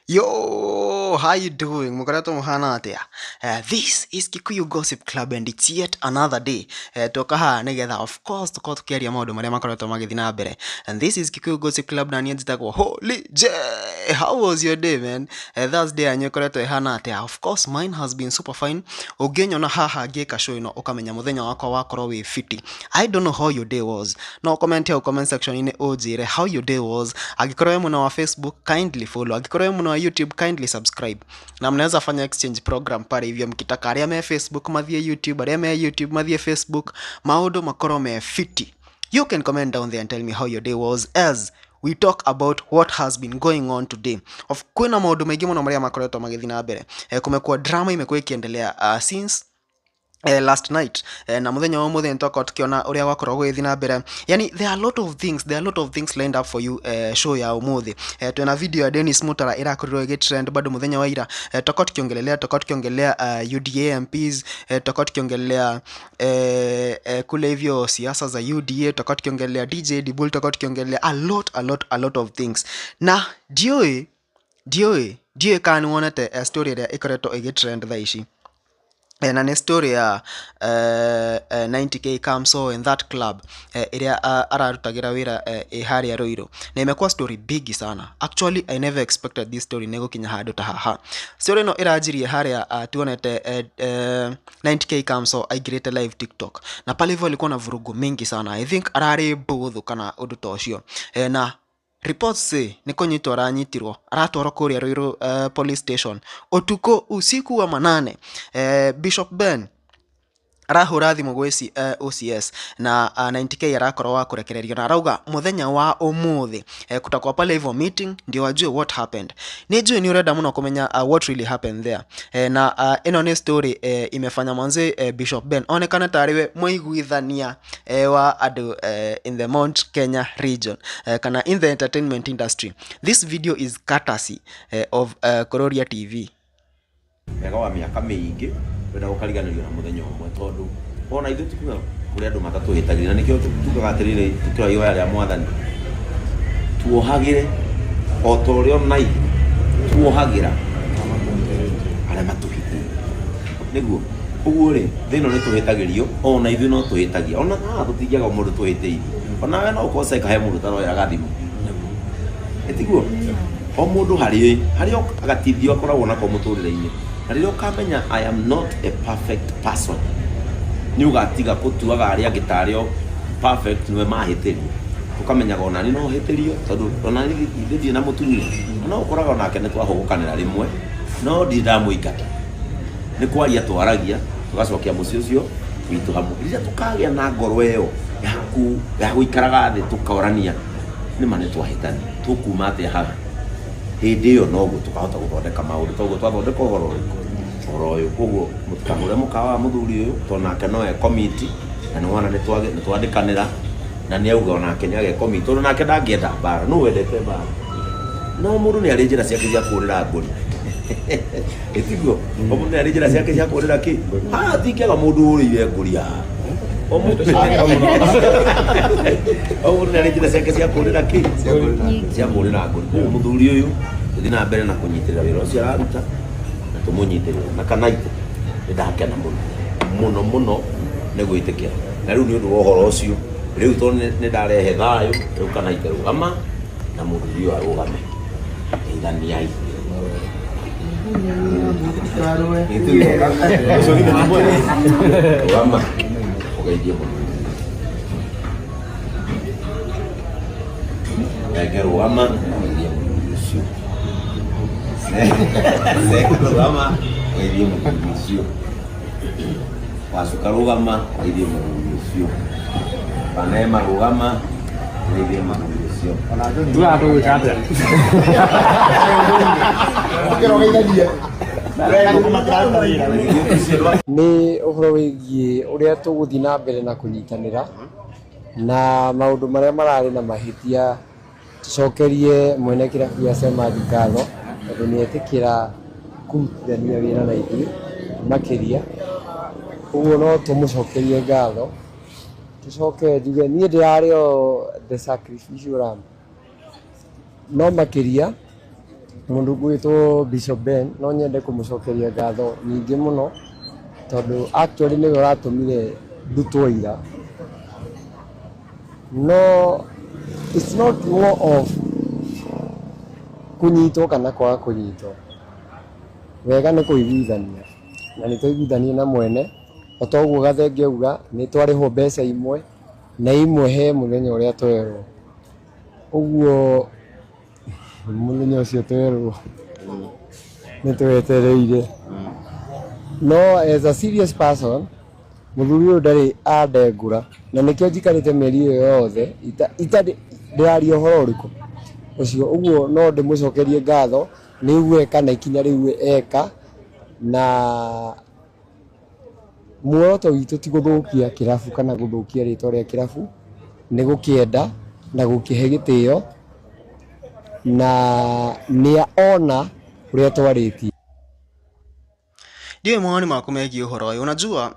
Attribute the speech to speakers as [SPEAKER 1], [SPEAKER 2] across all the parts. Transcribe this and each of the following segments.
[SPEAKER 1] Yo, how you doing? Mukoretwo muhana atia? This is Kikuyu Gossip Club and it's yet another day. Toka haha nigetha of course tukorwo tukiaria maundu maria makoretwo magithi na mbere. And this is Kikuyu Gossip Club na niĩ njĩtagwo Holy J. How was your day, man? Thursday yanyu ĩkoretwo ihana atia? Of course mine has been super fine. Ũngĩnyona haha ngĩka show ĩno ũkamenya mũthenya wakwa wakorwo wĩ fiti. I don't know how your day was. No comment here comment section inĩ ũnjĩre how your day was. Angĩkorwo wĩ mwena wa Facebook kindly follow. Angĩkorwo wĩ mwena wa YouTube kindly subscribe. Na mnaweza fanya exchange program pale hivyo mkitaka. Arĩa me Facebook mathie YouTube, arĩa me YouTube mathie Facebook. Maũndũ makorwo me fiti. You can comment down there and tell me how your day was as we talk about what has been going on today. Of kuna maundu maingĩ mũno maria makoretwo magithi na mbere. Kumekuwa drama imekuwa ikiendelea since last night na muthenya wa muthenya ntoka tukiona uria gwakorwo gwithi na mbere. Yani there are a lot of things lined up for you show ya umuthi. Twena video ya Dennis Mutara irakorirwo igitrend bado muthenya wa ira. Toka tukiongelea UDA MPs, toka tukiongelea kule hivyo siasa za UDA, toka tukiongelea DJ Dibul, toka tukiongelea a lot of things. Na dioe kani wonete story ya ikoretwo igitrend tha ici. Na ni story ya 90k Kamso in that club iria ararutagira wira haria Ruiru. Na imekuwa story big sana. Actually I never expected this story nego kinya handu ta haha. Story no irajirie haria tuonete 90k Kamso aigirite live TikTok. Na pale hivyo alikuwa na vurugu mingi sana. I think arari buthu kana undu ta ucio. Na reports say nikonyitwo aranyitirwo aratwarwo kuria Ruiru police station utuko usiku wa manane. Bishop Ben arahura thimu gweci OCS na 90k arakorwo wa kurekererio na arauga muthenya wa umuthi kutakwa pale hivyo meeting ndio wajue what happened. Nijue ni urenda muno kumenya what really happened there. Na ino ni story imefanya mwanze Bishop Ben onekana tariwe muiguithania wa adu in the Mount Kenya region kana in the entertainment industry. This video is courtesy of Kororia TV.
[SPEAKER 2] Ega wa miaka mingi wenda gukariganĩrio na muthenya ũmwe tondu ona ithu tukuga kuri andu matatu hitagirira nikio tukaga atirire tukira yo ya mwathani tuohagire o torio nai tuohagira ara matuhiti niguo uguo ri thino ni tuhitagirio ona ithu no tuhitagia ona tutingiaga mundu tuhiteirie ona we no ukosa ikahe mundu taro ya gathimu etiguo o mundu hari agatithio akoragwo nako muturire-ini. Na rĩrĩa ũkamenya I am not a perfect person ni ugatiga kutuaga aria gitario perfect niwe mahĩtĩrio ukamenyaga ona ni no hĩtĩrio tondu ona ni githii na mutumia no ukoraga onake ni twahũgũkanĩra rimwe no ndamũingata ni kwaria twaragia tugacokia mucio ucio witu hamwe rĩrĩa tukagia na ngoro ĩyo ya gũikaraga thĩ tukaorania ni mane twahĩtani tukuma atĩa haha hindi yo noguo tukahota guthondeka maundu toguo twathondeka uhoro uyu koguo mutukamure mukawa muthuri uyu tonake no committee na ni wana ni twandikanira na ni auga onake ni age committee tondu nake ndangienda bara no wendete bara no mundu ni ari njira ciake cia kurira ngori etiguo o mundu ni ari njira ciake cia kurira ki ha thikiaga mundu urire ngori ya o mundu ni ari njira ciake cia kurira ki cia kurira ngori muthuri uyu thi na mbere na kunyitirira wira ucio araruta na tumunyitirira na kanaite ndakena muno ni gwitikira na riu ni undu wa uhoro ucio riu to ni ndarehe thayu riu kanaite rugama na mundu uyu arugame ithaniai rugama ugeithie mundu rugama ugeithie mundu ucio rugama ugeithie mundu ucio wacuka rugama ugeithie mundu ucio panema rugama ugeithie mundu ucio
[SPEAKER 3] tugatå gwä ka atä nä å horo wä giä å rä a tå gå thiä na mbere na kå nyitanä ra na maå ndå marä a mararä na mahä tia tucokerie mwene kä rabu gä a Semathi ngatho tondå nä etä kä ra kå rutithania wä ra na ithuä makä ria ũguo no tå må cokerie ngatho tucoke njuge niä ndä rarä o the sacrificial lamb no makä ria mundu gwitwo Bishop Ben no nyende kumucokeria ngatho nyingi muno tondu actually niwe uratumire ndutwo ira no it's not more of kunyitwo kana kwaga kunyitwo wega ni kuiguithania na ni tuiguithanie na mwene otoguo Gathenge auga ni twarihwo mbeca imwe na imwe he muthenya uria twerwo uguo muthenya ucio twerwo ni twetereire no as a serious person muthuri uyu ndari andengura na nikio njikarite meri iyo yothe ndiraria uhoro uriku ucio uguo no ndimucokerie ngatho ni igue kana ikinya riu eka na muoroto witu ti guthukia kirabu kana guthukia ritwa ria kirabu ni gukienda na gukihe gitio na ni ona uria twaritie.
[SPEAKER 1] Ndiyo maoni maku megiĩ ũhoro ũyũ. Unajua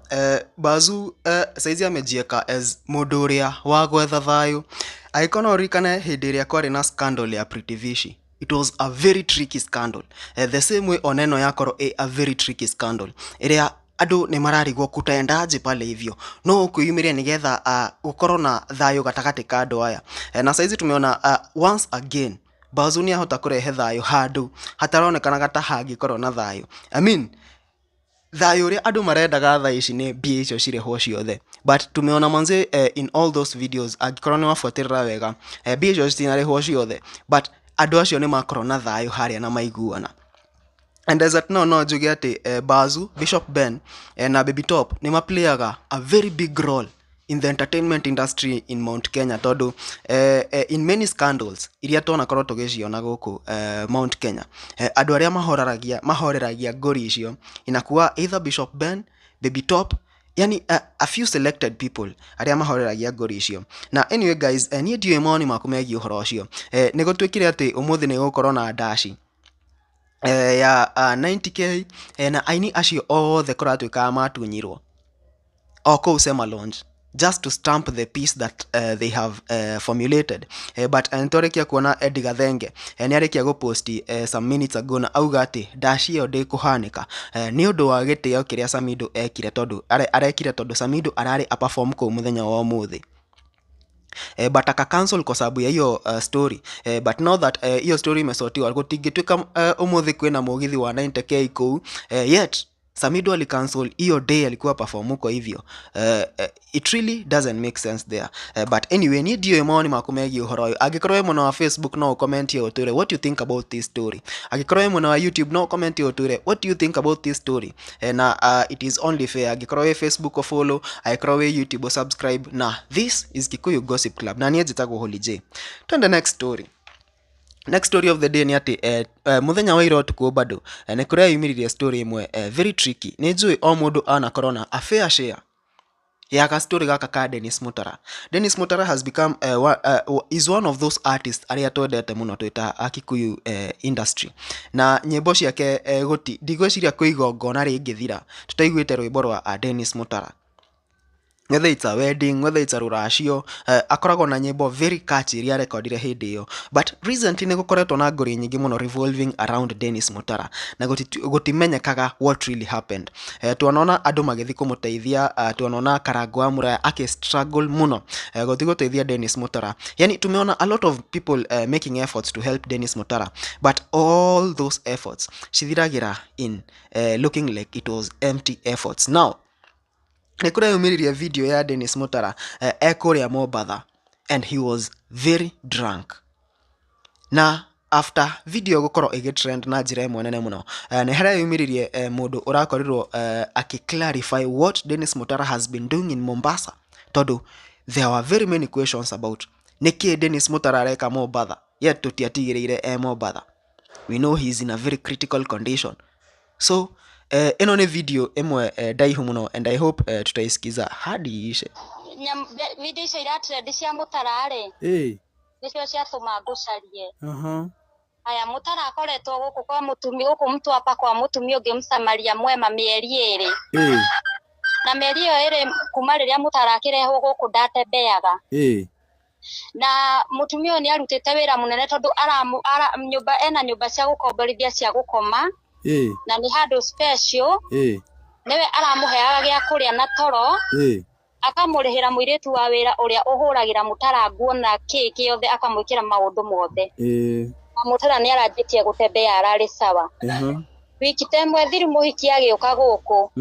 [SPEAKER 1] Bazu saizi amejieka as mũndũ ũrĩa wa gwetha thayũ. Angĩkorwo no ũririkane hĩndĩ ĩrĩa kwarĩ na scandal ya Pretty Vishi. It was a very tricky scandal. The same way Oneno yakorwo a very tricky scandal. Ĩrĩa andũ nĩ mararigwo kutaendaje pale hivyo. No kuiumiria nigetha gukorwo na thayũ gatagatĩ ka andũ aya. Na saizi tumeona once again Bazu nĩ ahota kurehe thayũ handũ hataronekana gata hangĩkorwo na thayũ. I mean thayũ ũrĩa andũ marendaga thaa ici nĩ mbia icio cirĩhwo ciothe, but tumeona manze in all those videos angĩkorwo nĩ wabuatĩrĩra wega mbia icio citinarĩhwo ciothe, but andũ acio nĩ makorwo na thayũ harĩa na maiguana. And as at now no njuge atĩ Bazu, Bishop Ben na Baby Top nĩ maplayaga a very big role in the entertainment industry in Mount Kenya tondu in many scandals iria tunakorwo tugiciona guku Mount Kenya andu aria mahoreragia ngori icio inakuwa either Bishop Ben, Baby Top, yani a few selected people aria mahoreragia ngori icio. Na anyway guys, nie ndiwe maoni maku megiĩ ũhoro ũcio. Nĩ gũtuĩkire atĩ ũmũthĩ nĩ gũkorwo na ndaci ya 90k na aini acio othe kũratuĩka matunyirwo o kũu Sema Lounge just to stamp the piece that they have formulated. But nitorekia kuona Eddie Gathenge ni arekia go posti some minutes ago na auga ati dashi yo de kuhanika ni undu wa gitio kiria Samido ekire tondu arekire tondu Samido arari a perform ko muthenya wa muthi. But aka cancel kwa sababu ya hiyo story. But now that hiyo story imesotiwa gutingituika umuthi kwina mugithi wa 90k ko yet Samido ali cancel hiyo day alikuwa perform kwa hivyo. It really doesn't make sense there. But anyway, ni dio maoni maku megiĩ ũhoro ũyũ. Angĩkorwo wĩ mwena wa Facebook no comment here ũtwĩre what you think about this story. Angĩkorwo wĩ mwena wa YouTube no comment here ũtwĩre what you think about this story. Na it is only fair. Angĩkorwo wĩ Facebook o follow, angĩkorwo wĩ YouTube o subscribe. Na this is Kikuyu Gossip Club. Na niĩ njĩtagwo Holy J. Twende next story. Next story of the day ni ati muthenya wa ira utuku bado ni kuria yumiririe story imwe very tricky. Ni njui o mundu ana corona a fair share ya ka story gaka ka Dennis Mutara. Dennis Mutara has become is one of those artists aria twendete muno twita Kikuyu industry. Na nyimbo ciake ndigwiciria kuigongona ringithira tutaiguite rwimbo rwa Dennis Mutara. Whether it's a wedding, whether it's a ruracio, akoragwo na nyimbo very catchy iria recordire hindi iyo. But recently ni gukoretwo na ngori nyingi muno revolving around Dennis Mutara na gutimenyekaga what really happened. Tuanaona andu magithi kumuteithia, tuanaona Karangũ wa Muraya struggle muno gutiguteithia Dennis Mutara. Yani tumeona a lot of people making efforts to help Dennis Mutara, but all those efforts cithiragira in looking like it was empty efforts. Now Nikuria yumiririe video ya Dennis Mutara ekuria Mombasa and he was very drunk. Na after video gukorwo igitrend na njira imwe nene muno ni haria yumiririe mundu urakorirwo clarify what Dennis Mutara has been doing in Mombasa. Tondu there were very many questions about niki Dennis Mutara areka Mombasa yet tutiatigiriire Mombasa. We know he is in a very critical condition. So ino ni video imwe ndaihu muno and I hope tutaisikiza hadi ishe.
[SPEAKER 4] Video icio iratrend cia Mutara ri nicio ciatuma ngucarie. Aya Mutara akoretwo guku kwa mutumi guku mtu hapa kwa mutumi ungi Msamaria Mwema mieri iri. Na mieri iyo iri kuma riria Mutara akirehwo guku ndatembeaga. na mutumio ni arutite wira munene tondu nyumba ena nyumba cia gukomborithia cia gukoma na ni handu special niwe aramuheaga gia kuria na toro akamurihira muiritu wa wira uria uhuragira mutara nguo na kiki yothe akamwikira maundu mothe mutara ni aranjitie gutembea arari sawa wiki temwe thiru muhiki agiuka guku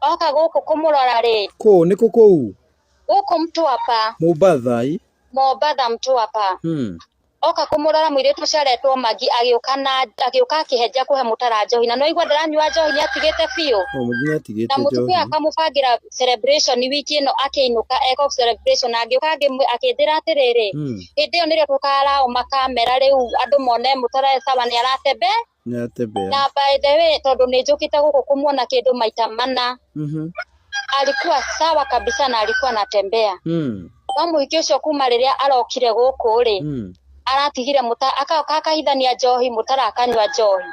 [SPEAKER 4] oka guku kumurora ri
[SPEAKER 5] ni kuku
[SPEAKER 4] guku Mtwapa Mombasa Mtwapa oka kumurora muiritu ucaretwo Magi agiuka akihenja kuhe mutara njohi na no igwa ndaranyua njohi ni atigite biu na mutumia akamubangira celebration wiki ino akiinuka eko celebration agiuka akindira atiriri hindi yo nirio tukara makamera riu andu mone mutara sawa ni aratembe na by the way tondu ni njukite guku kumuona kindu maita mana alikuwa sawa kabisa na alikuwa anatembea muhiki ucio kuma riria arokire guku ri aratigire akahithania njohi mutara akanywa njohi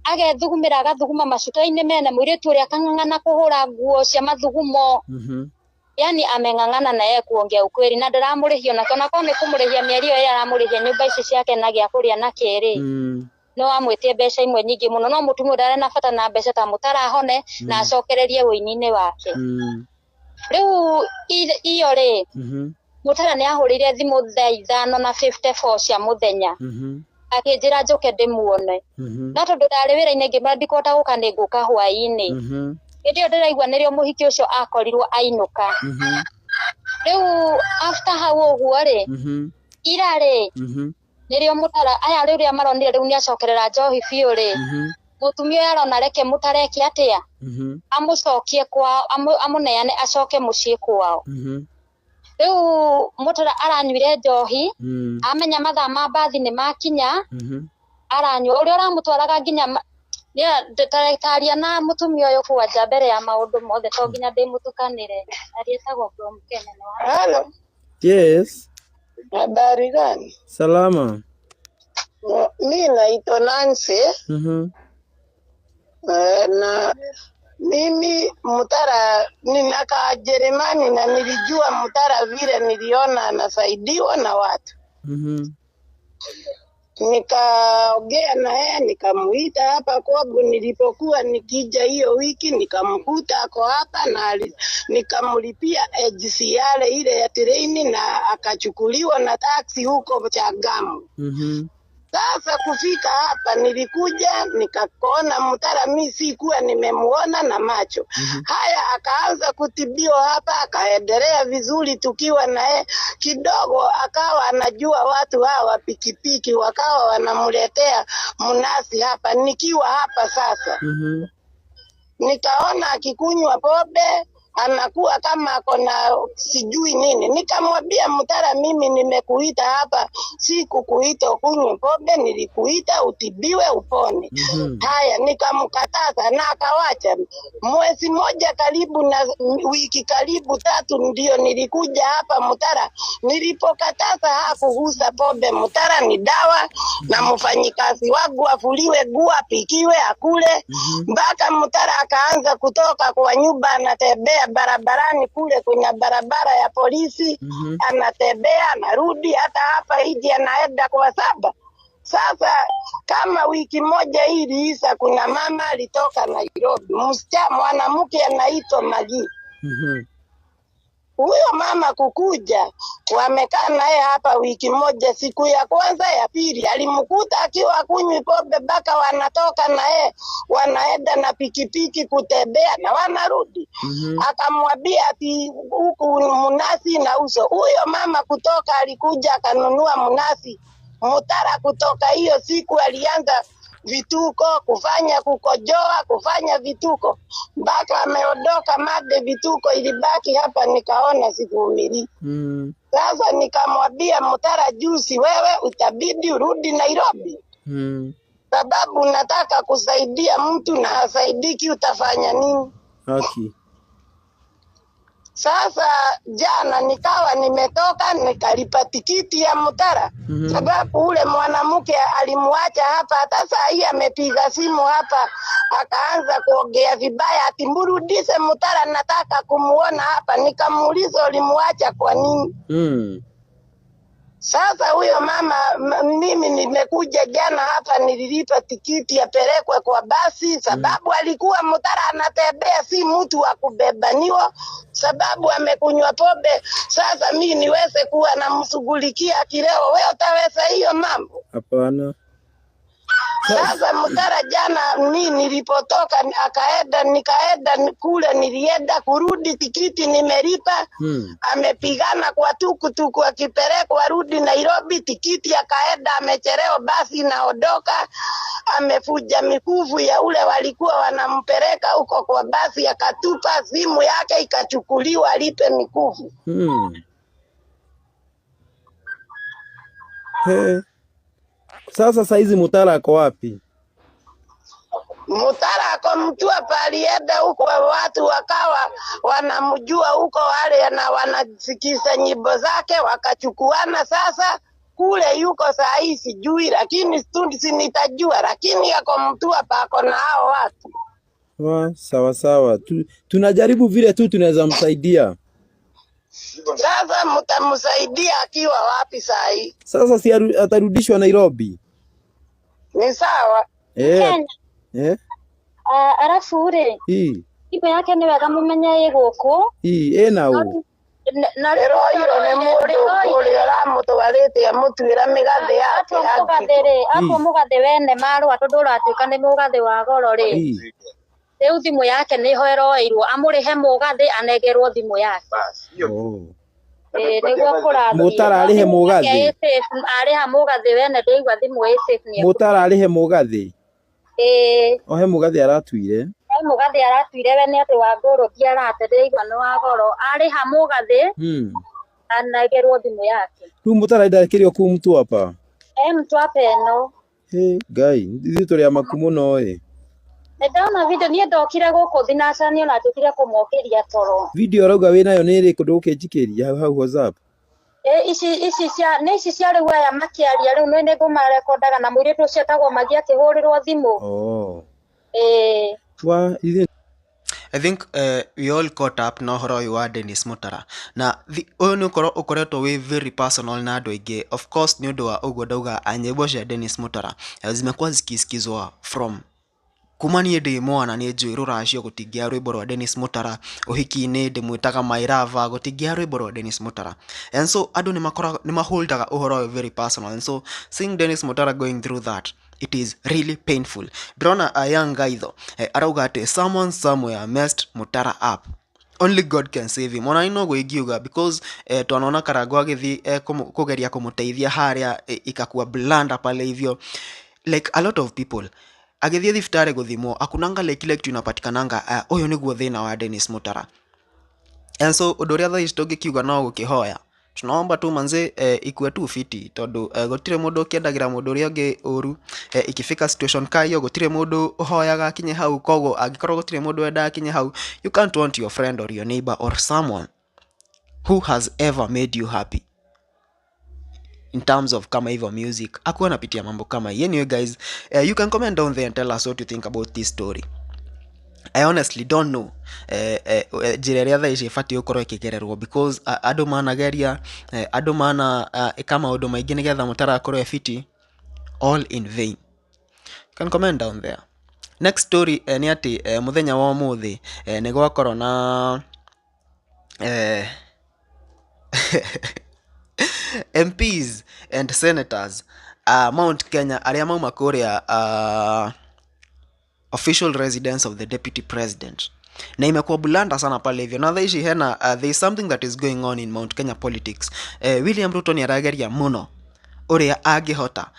[SPEAKER 4] agethugumira agathuguma macuka-ini mene muiritu uria akang'ang'ana kuhura nguo cia mathugumo yani ameng'ang'ana naye kuongea ukweli na ndaramurihio na kana kwa ni kumurihia mieri iyo aramurihia nyumba ici ciake na gia kuria na kiri no amwitie mbeca imwe nyingi muno no mutumia ndare na bata na mbeca ta mutara hone na acokererie wini-ini wake riu iyo ri mutara ni ahurire thimu thaa 5:54 cia muthenya akinjira njuke ndimuone na tondu ndari wira-ini ngimara ndikota guka ni nguka hwaini hindi yo ndiraigua nirio muhiki ucio akorirwo ainuka riu after hau uguo ri ira ri nirio mutara aya riria maronire riu ni acokerera njohi biu ri mutumia arona reke mutareki atia amucokie kwao amuneane acoke mucii kwao riu mutara aranyuire njohi amenya mathaa ma bathi ni makinya aranyua uria uramutwaraga nginya taria na mutumia uyu kwanja mbere ya maundu mothe to nginya ndimutukanire arietagwo from Kenya no
[SPEAKER 6] Hello.
[SPEAKER 5] Yes.
[SPEAKER 6] Habari gani?
[SPEAKER 5] Salama.
[SPEAKER 6] Mimi naitwa Nancy. Na mimi mutara ninaka Jerumani na nilijua mutara vile niliona anasaidiwa na watu. Nikaongea na yeye nikamuita hapa kwangu nilipokuwa nikija hiyo wiki nikamkuta ako hapa na nikamlipia AGCR ile ya treni na akachukuliwa na taxi huko Chagamu. Sasa kufika hapa nilikuja nikaona mutara mimi sikuwa nimemuona na macho. Haya akaanza kutibiwa hapa akaendelea vizuri tukiwa naye kidogo akawa anajua watu hawa pikipiki wakawa wanamletea mnasi hapa nikiwa hapa sasa. Nikaona akikunywa pombe anakuwa kama akona sijui nini. Nikamwambia mutara mimi nimekuita hapa siku kuita kunywa pombe nilikuita utibiwe upone. Haya nikamkataza na akawacha. Mwezi moja karibu na wiki karibu 3 ndio nilikuja hapa mutara. Nilipokataza hakugusa pombe mutara ni dawa na mfanyikazi wangu afuliwe nguo apikiwe akule. Mpaka mutara akaanza kutoka kwa nyumba anatembea barabarani kule kwenye barabara ya polisi anatembea anarudi hata hapa hiji anaenda kwa saba. Sasa kama wiki moja hili isa kuna mama alitoka Nairobi msichana mwanamke anaitwa Magi. Huyo mama kukuja wamekaa naye hapa wiki moja. Siku ya kwanza ya pili alimkuta akiwa kunywi pombe mpaka wanatoka naye wanaenda na pikipiki kutembea na wanarudi. Akamwambia ati huku mnasi na uso. Huyo mama kutoka alikuja akanunua mnasi mutara. Kutoka hiyo siku alianza vituko kufanya kukojoa kufanya vituko mpaka ameondoka made vituko ilibaki hapa nikaona sivumili. Sasa nikamwambia mutara juzi wewe utabidi urudi Nairobi. Sababu nataka kusaidia mtu na hasaidiki utafanya nini?
[SPEAKER 5] Okay.
[SPEAKER 6] Sasa jana nikawa nimetoka nikalipa tikiti ya mutara. Sababu ule mwanamke alimwacha hapa hata saa hii amepiga simu hapa akaanza kuongea vibaya ati mrudishe mutara nataka kumuona hapa. Nikamuuliza ulimwacha kwa nini? Sasa huyo mama mimi nimekuja jana hapa, nililipa tikiti apelekwe kwa basi sababu alikuwa Mutara anatembea, si mtu wa kubebaniwa, sababu amekunywa pombe. Sasa mimi niweze kuwa namshughulikia kileo, wewe utaweza hiyo mambo?
[SPEAKER 5] Hapana.
[SPEAKER 6] Sasa Mutara jana mimi nilipotoka nikaenda kule, nilienda kurudi tikiti nimelipa. Amepigana kwa tukutuku akipelekwa rudi Nairobi, tikiti akaenda amechelewa, basi naondoka. Amefuja mikufu ya ule walikuwa wanampeleka huko kwa basi, akatupa simu yake ikachukuliwa alipe mikufu.
[SPEAKER 5] Sasa saizi Mutara ako wapi?
[SPEAKER 6] Mutara ako Mtwapa, alienda huko, watu wakawa wanamjua huko wale na wanasikiza nyimbo zake wakachukuana. Sasa kule yuko saa hii sijui, lakini si nitajua, lakini ako Mtwapa ako na hao watu.
[SPEAKER 5] Sawa sawa. Tunajaribu vile tu tunaweza msaidia.
[SPEAKER 6] Sasa mtamsaidia akiwa wapi saa hii?
[SPEAKER 5] Sasa si atarudishwa Nairobi.
[SPEAKER 6] Ni sawa.
[SPEAKER 4] Arafu ure ipo yake ni wega mumenye guku
[SPEAKER 5] na
[SPEAKER 6] rero iyo ne mundu uri aramutwarite amutwira migathe yake
[SPEAKER 4] ako mugathe wene marwa tondu uratuika ni mugathe wa goro ri riu thimu yake ni hoeroirwo amurihe mugathe anegerwo thimu yake niguo kurathie
[SPEAKER 5] Mutara arihe mugathe
[SPEAKER 4] ariha mugathe wene ndigwa thimu safe
[SPEAKER 5] Mutara arihe mugathe ohe mugathe aratuire
[SPEAKER 4] mugathe aratuire we ni ati wa ngoro diarate ndigwa no wa goro ariha mugathe anegerwo thimu yake
[SPEAKER 5] tu Mutara ndakirio ku Mtwapa
[SPEAKER 4] Mtwapa eno
[SPEAKER 5] Ngai ithu turi amaku muno
[SPEAKER 4] ndona video ni ndokire guku thinacanio na ndukire kumokeria toro
[SPEAKER 5] video arauga we nayo ni iriku ndukijikiria hau WhatsApp
[SPEAKER 4] ici cia riu aya makiaria riu no nego marekondaga na mwiritu ucio tagwo magia kihurirwo thimu
[SPEAKER 1] I think we all caught up na horo uyu wa Dennis Mutara na uyu ni ukoretwo wi very personal na andu aingi. Of course ni undu wa uguo ndauga anyimbo cia Dennis Mutara zimekuwa zikisikizwa from kumanie ndi mwana ni njui ruracio gutingia rwimbo rwa Dennis Mutara uhiki-ini ndimwitaga Mairava gutingia rwimbo rwa Dennis Mutara, and so andu ni maholdaga uhoro very personal, and so seeing Dennis Mutara going through that, it is really painful. Drona a young guy though arauga ati someone somewhere messed Mutara up, only God can save him. Ona ino guigiuga because twanona Karangwa agithi kugeria kumuteithia haria ikakua blanda pale hivyo, like a lot of people agithie thibitari guthimwo akunanga like kitu inapatikananga uyu niguo thina wa Dennis Mutara. And so undu ria thaici tungikiuga no gukihoya, tunaomba tu manze ikue tu fiti tondu gutire mundu kiendagira mundu ria ungi uru ikifika situation kayo gutire mundu uhoyaga kinye hau, kogo agikorwo gutire mundu wenda kinye hau, you can't want your friend or your neighbor or someone who has ever made you happy in terms of kama hivyo music akuwa napitia mambo kama hii. Anyway guys, you can comment down there and tell us what you think about this story. I honestly don't know jireria tha ici fati ukorwo ikigererwo because andu manageria andu mana kama undu maingi nigetha Mutara akorwo fiti, all in vain. You can comment down there. Next story ni ati muthenya wa umuthi ni gwakorwo na MPs and senators Mount Kenya aria mauma kuria official residence of the deputy president, na imekuwa bulanda sana pale hivyo. Na thaici hena there is something that is going on in Mount Kenya politics. William Ruto ni arageria muno uria angihota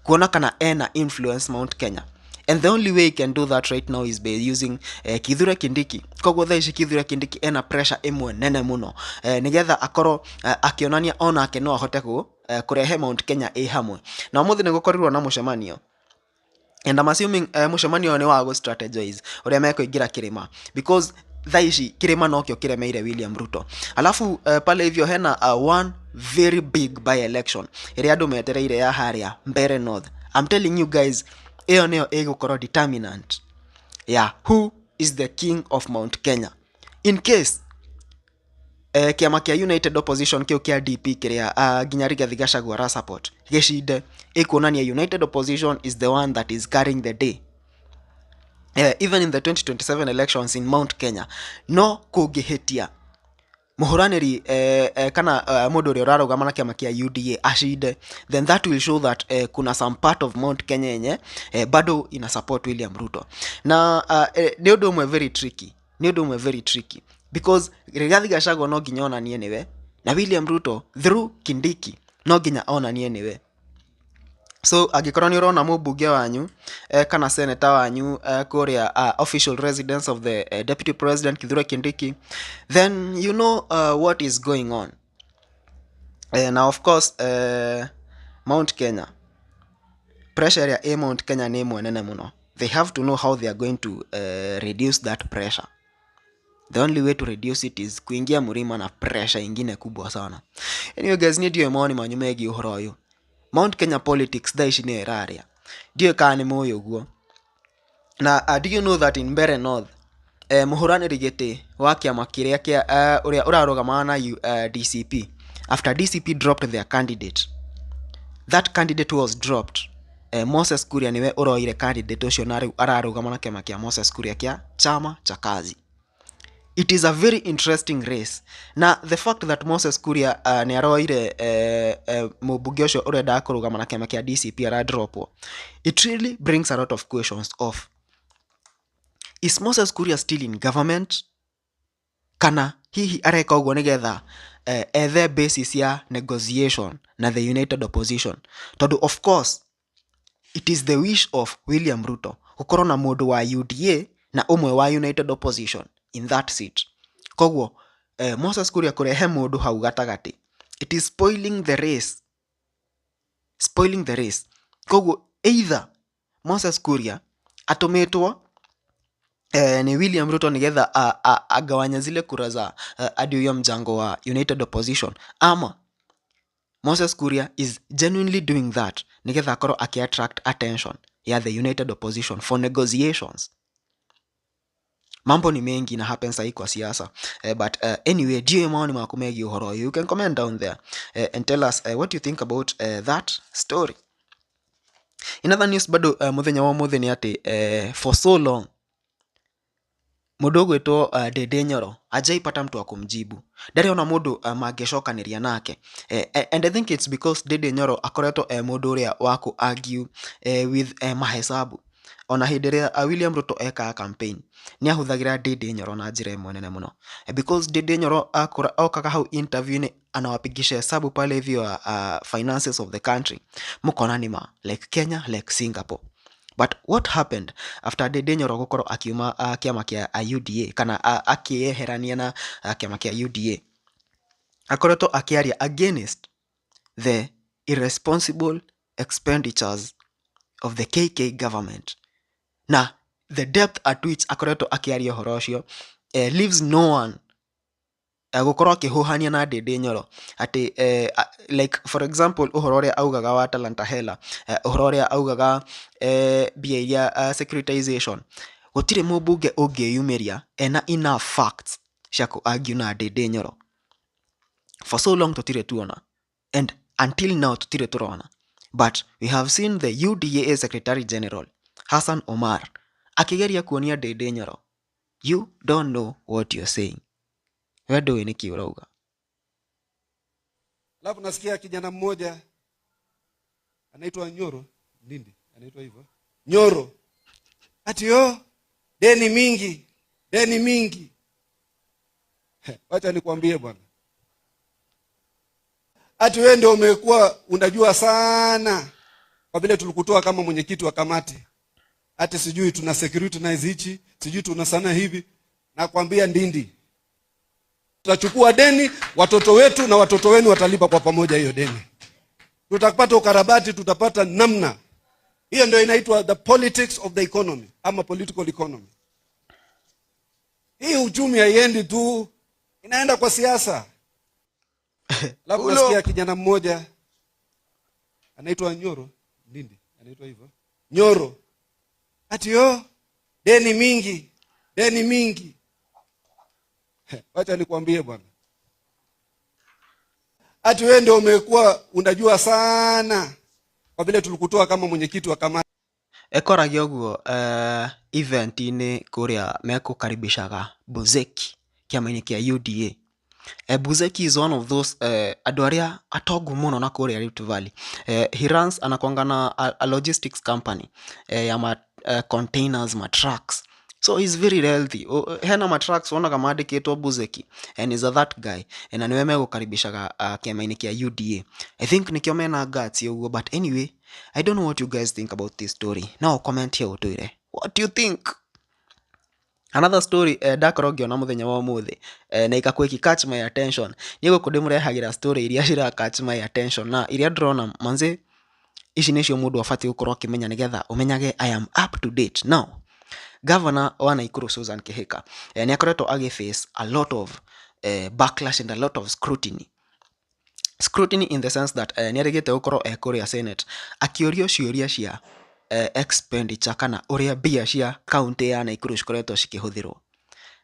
[SPEAKER 1] kuona kana ena influence Mount Kenya, and the only way he can do that right now is by using Kithure Kindiki. Koguo thaici Kithure Kindiki ena pressure imwe nene muno nigetha akorwo akionania ona ake no ahote kurehe Mount Kenya hamwe. Na umuthi nigukorirwo na mucemanio, and I'm assuming mucemanio ni wa go strategize uria mekuingira kirima because thaici kirima nokio kiremeire William Ruto. Alafu pale hivyo hena one very big by election iria andu metereire ya haria Mbeere North. I'm telling you guys, iyo niyo igukorwo determinant who is the king of Mount Kenya. In case kiama kia United Opposition kio kia DP kiria nginya Rigathi Gachagua ra support gicinde ikuonania United Opposition is the one that is carrying the day. Even in the 2027 elections in Mount Kenya, no kugihitia muhuraniri kana mundu uria urarugama na kiama kia UDA ashinde, then that will show that kuna some part of Mount Kenya yenye bado ina support William Ruto. Na ni undu umwe very tricky, because Rigathi Gachagua no nginya onanie niwe, na William Ruto through Kindiki no nginya onanie niwe. So agikorwo ni urona mubunge wanyu kana senator wanyu kuria official residence of the deputy president Kithure Kindiki, then you know what is going on. Now of course Mount Kenya, pressure ya Mount Kenya ni mwenene muno. They have to know how they are going to reduce that pressure. The only way to reduce it is kuingia murima na pressure ingine kubwa sana. Anyway guys, ni dio maoni manyu megi uhoro uyu. Mount Kenya politics daishi ni eraria. Dio kani moyo guo. Na do you know that in Mbeere North, muhuraniri giti wa kiama kiria kia uria urarugama na DCP, after DCP dropped their candidate, that candidate was dropped. Moses Kuria niwe uroire candidate ucio na ararugama na kiama kia Moses Kuria kia chama cha kazi. It is a very interesting race. Na the fact that Moses Kuria ni aroire mubunge ucio urenda kurugama na kiama kia DCP ara dropo, it really brings a lot of questions of, is Moses Kuria still in government? Kana hihi areka uguo nigetha the basis ya negotiation na the United Opposition? Tondu of course it is the wish of William Ruto gukorwo na mundu wa UDA na umwe wa United Opposition in that seat. Koguo Moses Kuria kurehe mundu hau gatagati, it is spoiling the race. Koguo either Moses Kuria atumitwo ni William Ruto nigetha agawanya zile kura za adiuya mjango wa United Opposition, ama Moses Kuria is genuinely doing that nigetha akorwo aki-attract attention ya the United Opposition for negotiations. Mambo ni mengi na happen sahi kwa siasa, but anyway, dio maoni maku megi uhoro. You can comment down there and tell us what you think about that story. In other news, bado muthenya wa muthenya ati for so long mudogo eto Dede Nyoro ajaipata mtu wa kumjibu. Ndari ona mundu mangeshokanĩria nake, and I think it's because Dede Nyoro akoretwo mundu uria wa ku argue with mahesabu. Ona hindi ria William Ruto eka campaign ni ahuthagira Dede Nyoro na njira imwe nene muno, because Dede Nyoro okaga hau interview ni anawapigisha hesabu pale hivyo finances of the country, mukona nima like Kenya, like Singapore. But what happened after Dede Nyoro gukorwo akiuma kiama kia UDA kana akieherania na kiama kia UDA, akoretwo akiaria against the irresponsible expenditures of the KK government. Na the depth at which akoretwo akiaria horo ucio leaves no one gukorwo akihuhania na Dede Nyoro ati like for example uhoro uria augaga wa Talanta Hela, uhoro uria augaga bia iria securitization, gutire mubunge ungiyumiria ena enough facts cia ku argue na Dede Nyoro. For so long tutire tuona, and until now tutire turona, but we have seen the UDA Secretary General Hassan Omar akigeria kuonia Dede Nyoro, you don't know what you're saying. Wedo ni kiurauga.
[SPEAKER 7] Alafu nasikia kijana mmoja anaitwa Nyoro, Ndindi, anaitwa hivyo. Nyoro. Ati deni mingi. Wacha nikwambie bwana. Ati wewe ndio umekuwa unajua sana. Kwa vile tulikutoa kama mwenyekiti wa kamati. Ati sijui tuna securitize hichi, sijui tuna sana hivi. Nakwambia Ndindi, tutachukua deni, watoto wetu na watoto wenu watalipa kwa pamoja hiyo deni. Tutapata ukarabati, tutapata namna. Hiyo ndio inaitwa the politics of the economy, ama political economy. Hii uchumi haiendi tu, inaenda kwa siasa. Alafu nasikia kijana mmoja anaitwa Nyoro, Ndindi, anaitwa hivyo. Nyoro. Ati deni mingi. Wacha nikwambie bwana. ati wewe ndio umekuwa unajua sana kwa vile tulikutoa kama mwenyekiti wa kamati.
[SPEAKER 1] Ekoragia guo event ini kuria mekukaribishaga Buzeki kiama-ini kia UDA. Buzeki is one of those andu aria atongu muno na kuria Rift Valley. He runs anakwanga na a logistics company ya containers, trucks. So he's very wealthy. Hena trucks wonaga mandikitwo Buzeki, and is a that guy. Na niwe megukaribishaga kiama-ini kia UDA. I think nikio mena guts uguo, but anyway, I don't know what you guys think about this story. Now comment here utuire. What do you think? Another story ndakorogio na muthenya wa muthi na ikakwiki catch my attention. Nigo kudimurehagira story iria cira catch my attention na iria drona manze ici nicio mundu afati gukorwo kimenya nigetha umenyage I am up to date. Now Governor wa Nakuru Susan Kihika ni akoretwo face a lot of backlash and a lot of scrutiny. Scrutiny in the sense that ni arigite gukorwo kuria Senate akiorio ciuria cia expenditure kana uria bia cia county ya Nakuru cikoretwo cikihuthirwo.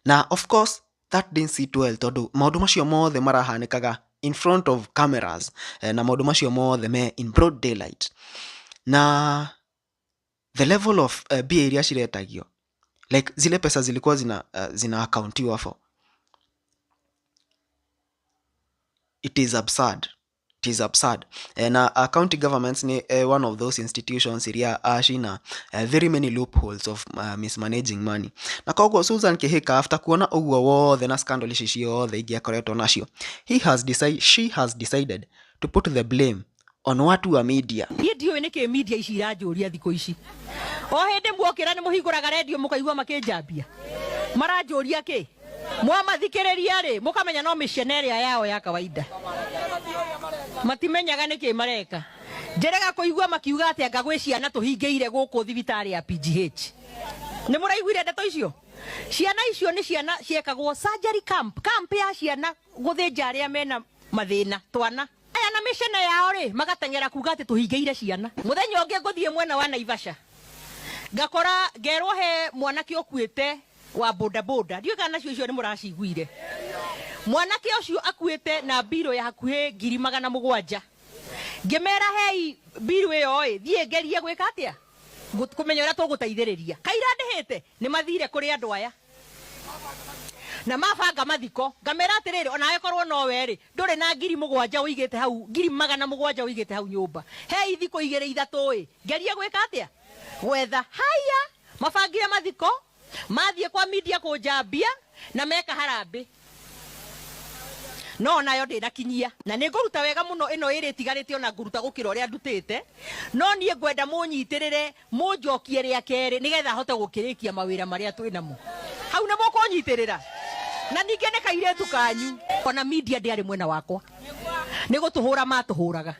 [SPEAKER 1] Na of course that didn't sit well tondu maundu macio mothe marahanikaga in front of cameras na maundu macio mothe me in broad daylight. Na the level of bia iria ciretagio, like zile pesa zilikuwa zina accountiwa for, it is absurd. It is absurd. Na county governments ni one of those institutions iria ashina very many loopholes of mismanaging money. Na koguo Susan Kihika after kuona uguo wothe na scandal ici ciothe ingiakoretwo nacio, she has decided to put the blame on watu wa media.
[SPEAKER 8] Ye dio nike media ici iranjuria thiko ici. O hindi mwokira ni muhinguraga radio mukaigua makinjambia. Maranjuria ki? Mwamathikiriria ri mukamenya no missionary yao ya kawaida. Matimenyaga niki mareka. Njerega kuigua makiuga ati anga gwi ciana tuhingiire guku thibitari ya PGH. Ni muraiguire ndeto icio? Ciana icio ni ciana ciekagwo surgery camp ya ciana guthinja aria mena mathina twana. Aya na mishene yao ri magatengera kuga ati tuhingiire ciana. Muthenya ungi nguthie mwena wa Naivasha. Ngakora ngerwo he mwanake okuite wa boda boda. Ndio kana cio ni muraciguire. Mwanake ucio akuite na biro ya hakuhe 700,000. Ngimera hei biro iyo thie ngerie gwika atia kumenya ura tugutaithiriria kaira ndihite ni mathire kuri andu aya na mabanga mathiko ngamera atiriri ona akorwo no weri nduri na 7,000 uigite hau 700,000 uigite hau nyumba hei thiko 2-3 ngerie gwika atia wetha haya mabangire mathiko mathie kwa media kunjambia na meka harambe no nayo ndinakinyia na ninguruta wega muno ino iri tigarite ona nguruta gukira uria ndutite no nie ngwenda munyitirire munjokie ria keri nigetha hote gukirikia mawira maria twinamo hau na mukunyitirira na ninge ne kairetu kanyu ona media ndiari mwena wakwa nigutuhura matuhuraga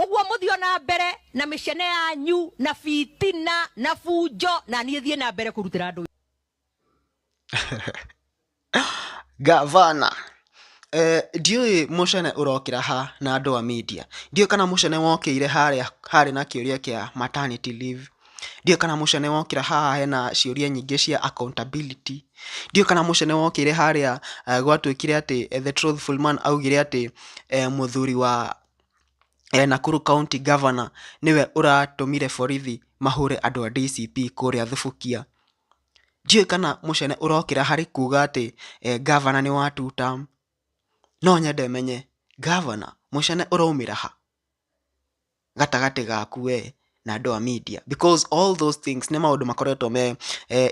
[SPEAKER 8] uguo muthio na mbere na mishene yanyu na fitina na fujo na nie thie na mbere kurutira andu
[SPEAKER 1] Gavana ndioi mucene urokira ha na andu a media. Ndioi kana mucene wokire hari na kiuria kia maternity leave. Ndioi kana mucene wokira ha hena ciuria nyingi cia accountability. Ndioi kana mucene wokire haria gwatwikire ati the truthful man augire ati muthuri wa Nakuru County Governor niwe uratumire borithi mahure andu a DCP kuria Thubukia. Ndioi kana mucene urokira hari kuga ati governor ni wa 2 term. No nyende menye governor mucene uraumira ha gatagati gaku we na andu a media, because all those things ne maundu makoretwo me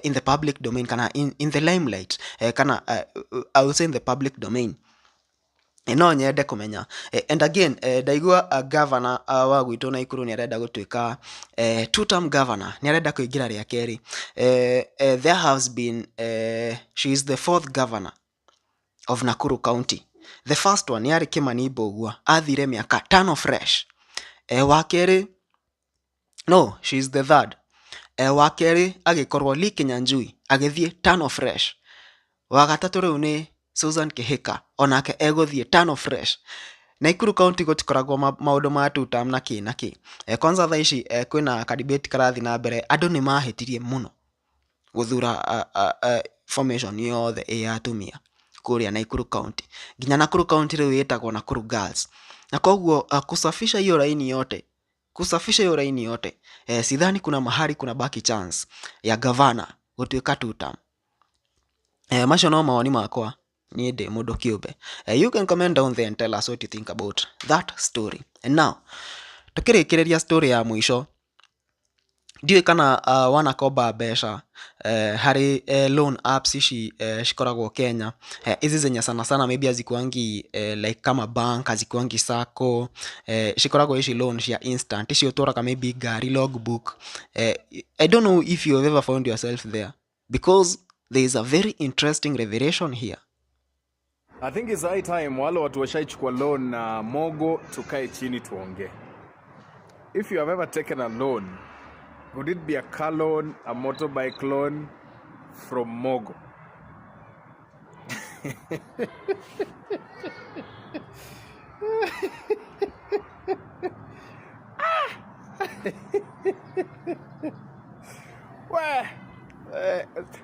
[SPEAKER 1] in the public domain kana in the limelight kana I will say in the public domain. No nyende kumenya and again ndaigua governor wa gwitu Nakuru ni arenda gutwika 2 term governor, ni arenda kuingira ria keri. There has been she is the 4th governor of Nakuru County. The first one yari Kimani Imbugua athire miaka 5 fresh. Wakeri no, she is the 3rd. Wakeri agikorwo Lee Kinyanjui agithie 5 fresh. Wagatatu riu ni Susan Kihika onake eguthie 5 fresh. Nakuru County gutikoragwo maundu ma 2 term na ki. Kwanza thaici kwina kadibate karathi na mbere, andu ni mahetirie muno guthura formation yothe ya atumia. kuria Nakuru County nginya Nakuru County riu yetagwo Nakuru Girls na koguo kusafisha hiyo laini yote sidhani kuna mahali kuna baki chance ya gavana gutuika tutam macio no mawoni makwa ni ndi mundu kiumbe. You can comment down there and tell us what you think about that story. And now tukirikireria story ya mwisho, ndiwe kana wanakomba mbeca hari loan apps ici cikoragwo Kenya, izi zenye sana sana maybe azikuangi like kama bank, azikuangi sacco, cikoragwo ici loan cia instant ici uturaga maybe gari logbook. I don't know if you have ever found yourself there, because there is a very interesting revelation here.
[SPEAKER 9] I think it's high time wale watu washaichukua loan na Mogo tukae chini tuongee. If you have ever taken a loan, would it be a car loan, a motorbike loan from Mogo?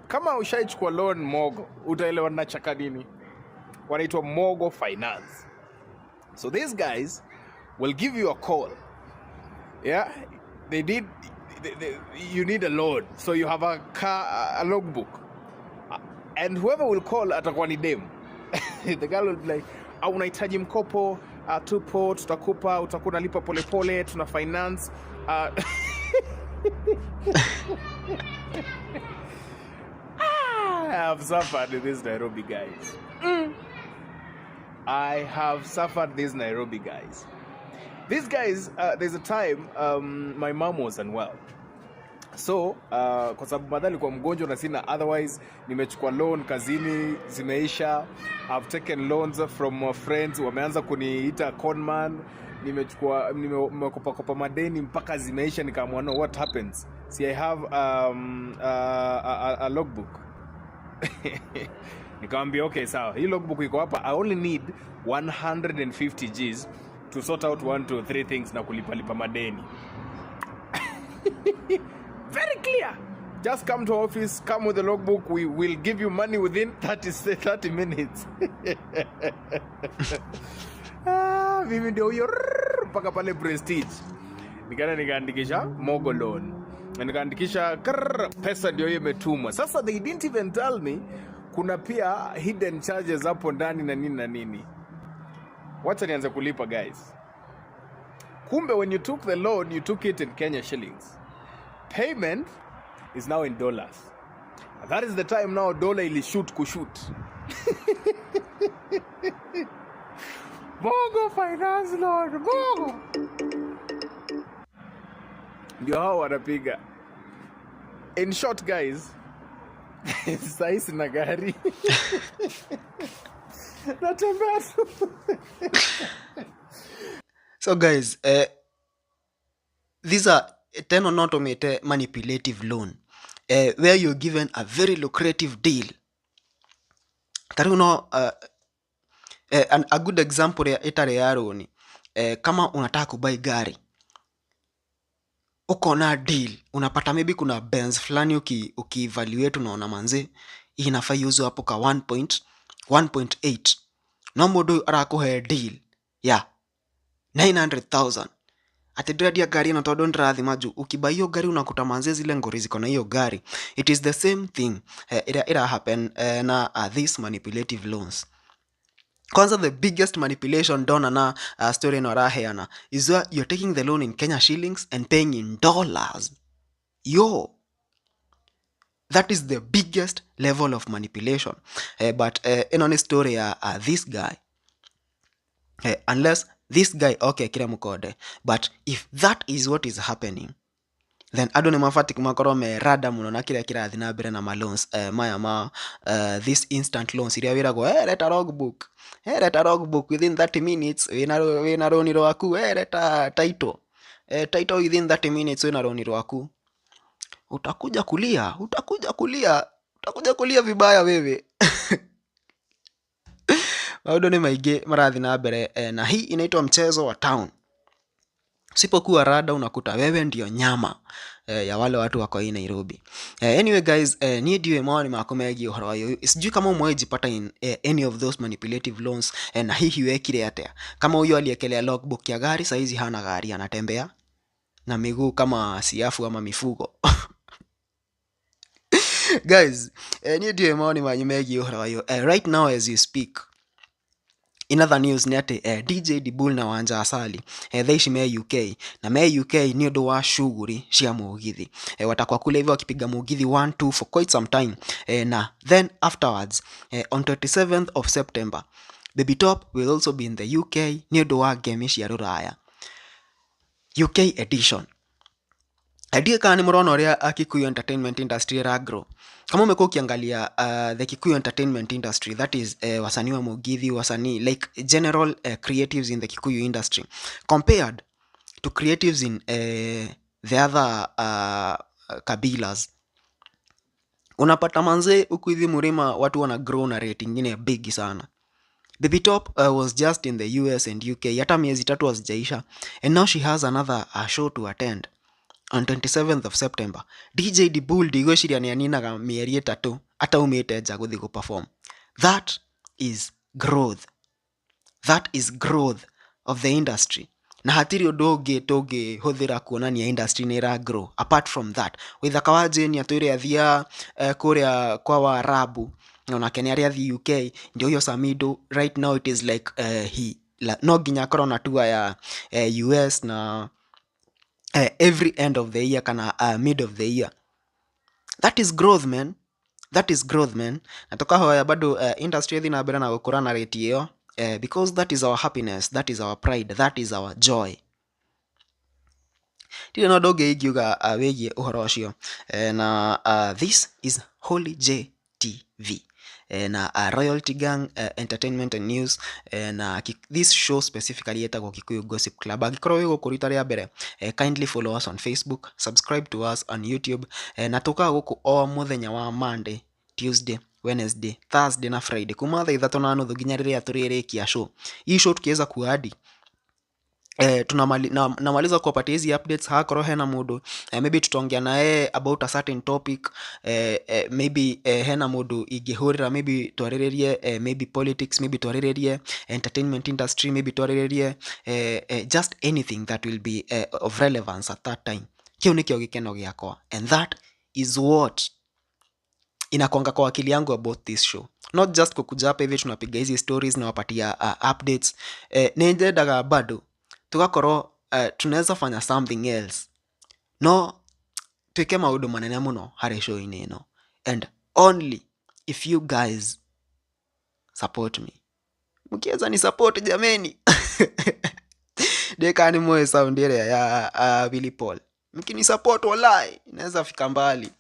[SPEAKER 9] Kama ushaichukua loan Mogo, utaelewa nachaka nini. Wanaitwa Mogo Finance. So these guys will give you a call. Yeah, you need a loan, so you have a logbook, and whoever will call atakuwa ni dem. The girl will be like, unahitaji mkopo, tupo, tutakupa, utakuwa unalipa polepole, tuna finance. I have suffered these Nairobi guys. I have suffered these Nairobi guys. These guys, there's a time my mom was unwell. So, kwa sababu madhali kwa mgonjwa na sina, otherwise nimechukua loan kazini zimeisha. I've taken loans from friends, wameanza kuniita conman. Nimekopa madeni mpaka zimeisha, nikaamua no, what happens? See, I have a logbook. Nikamwambia okay, sawa. Hii logbook iko hapa. I only need 150 Gs to sort out 1 to 3 things na kulipa madeni. Very clear. Just come to office, come with the logbook, we will give you money within 30 minutes. Mimi ndio hiyo mpaka pale Prestige. Nikaandikisha Mogo loan. Nikaandikisha pesa ndio hiyo imetumwa. Sasa they didn't even tell me kuna pia hidden charges hapo ndani na nini na nini. Wacha nianze kulipa guys. Kumbe when you took the loan, you took it in Kenya shillings. Payment is now in dollars. And that is the time now dollar ili shoot kushoot. Mogo Finance loan, Mogo. Ndio hao wanapiga. In short guys, saisi na gari. Natembea.
[SPEAKER 1] So guys, these are 10 on automated manipulative loan, where you're given a very lucrative deal. A good example ya itare ya loan, kama unataka kubai gari, uko na deal, unapata maybe kuna Benz fulani uki-evaluate unaona manze inafaa yuzo hapo ka 1.8, no modo arakuhe deal ya 900,000. Atidiradia gari na todo ndirathi maju ukibai hiyo gari unakuta manze zile ngori ziko na hiyo gari. It is the same thing ira happen na these manipulative loans. Kwanza the biggest manipulation done na story no raheana is where you're taking the loan in Kenya shillings and paying in dollars. That is the biggest level of manipulation. But in on story this guy, unless this guy okay kira mukode, but if that is what is happening, then adone mafati kumakoro me rada muno na kira thina bere na loans this instant loans iria wirago leta logbook within 30 minutes wina loan rwaku leta title within 30 minutes wina loan rwaku. Utakuja kulia vibaya wewe. Maudoni maige marathi na bere na hii inaitwa mchezo wa town. Usipokuwa rada unakuta wewe ndio nyama ya wale watu wako hii Nairobi. Anyway guys, ni ndiwe maoni mako megie uhoro wayo. Sijui kama umewajipata in any of those manipulative loans na hihi wekire atia. Kama huyo aliekelea logbook ya gari, saizi hana gari, anatembea na miguu kama siafu ama mifugo. Guys, ni ndiwe maoni manyu megie uhoro wayo. Right now as you speak, in other news ni ati DJ Dibul na Wanja Asali thaici me UK, na me UK ni undu wa shughuli cia mugithi. Watakuwa kule hivyo wakipiga mugithi 1-2 for quite some time, na then afterwards on 27th of September Baby Top will also be in the UK ni undu wa game cia Ruraya UK edition. Ndiye kana ni murona uria Kikuyu entertainment industry grow. Kama umekuwa ukiangalia the Kikuyu entertainment industry, that is wasanii wa mugithi, wasanii like general creatives in the Kikuyu industry compared to creatives in the other kabilas, unapata manze huku hivi Murima watu wana grow na rate ingine big sana. Baby Top was just in the US and UK, hata miezi 3 hazijaisha, and now she has another show to attend on 27th of September. DJ Dibul digweciria ni aninaga mieri 3 hata umite nja guthi go perform. That is growth. That is growth of the industry. Na hatiri undu ungi tungihũthĩra kuonania industry ni ra grow apart from that. Withaka wa Jane atwire athia kuria kwa Waarabu na kenya aria athi UK, ndio hiyo Samido. Right now it is like no ginya corona tour ya US na every end of the year kana mid of the year. That is growth, man. That is growth, man. Natoka hoya bado industry yethi na mbere na gukura na rate iyo, because that is our happiness, that is our pride, that is our joy. Tire no doge igiuga wegie uhoro ucio, na this is Holy J TV. Na Royalty Gang Entertainment and News, na this show specifically yetagwo Kikuyu Gossip Club. Agikorwo wigo kurita ria mbere, kindly follow us on Facebook, subscribe to us on YouTube, na tuka guku o muthenya wa Monday, Tuesday, Wednesday, Thursday na Friday kuma thaa 3:30 nginya riria turirikia show. Hii show tukiweza kuadi tunamaliza kuwapatia hizi updates. Hakoro hena mudu maybe tutaongea naye about a certain topic, maybe hena mudu igihurira, maybe twarererie maybe politics, maybe twarererie entertainment industry, maybe twarererie just anything that will be of relevance at that time. Kiu nikio gikeno giakwa, and that is what inakonga kwa akili yangu about this show. Not just kukuja hapa hivi tunapiga hizi stories na wapatia updates, nendedaga bado tugakorwo tunaweza fanya something else. No tuike maundu manene muno hari show ino, and only if you guys support me. Mukiweza ni support jameni. Deka ni moyo sound ile ya Billy Paul. Mkini support wallahi inaweza fika mbali.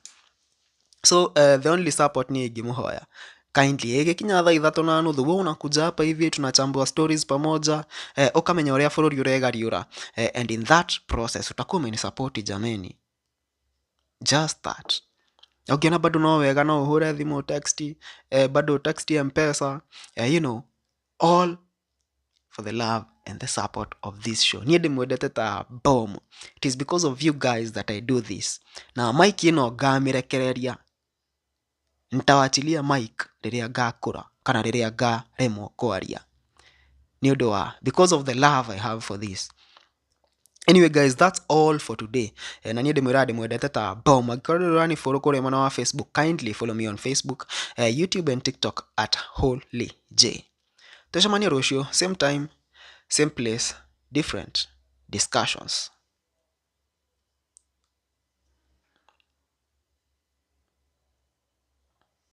[SPEAKER 1] So the only support ni gimuhoya. Kindly ege kinya thaa 3:30 wewe unakuja hapa hivi tunachambua stories pamoja, ukamenya uria bururi uregariura, and in that process utakuwa umenisupport jameni. Just that. Ukiona bado no wega no uhure thimu text, bado text M-Pesa, you know, all for the love and the support of this show. Niende mwedete ta bomb. It is because of you guys that I do this. Na Mike ino gamirekereria, ntawachilia mic riria gakura kana riria garemwo kwaria ni undu wa because of the love I have for this. Anyway guys, that's all for today. Na niende mwirade mwedete ta bomb. Agikorani follow kore mwana wa Facebook, kindly follow me on Facebook, YouTube and TikTok at Holy J. Teshamani rosho, same time, same place, different discussions.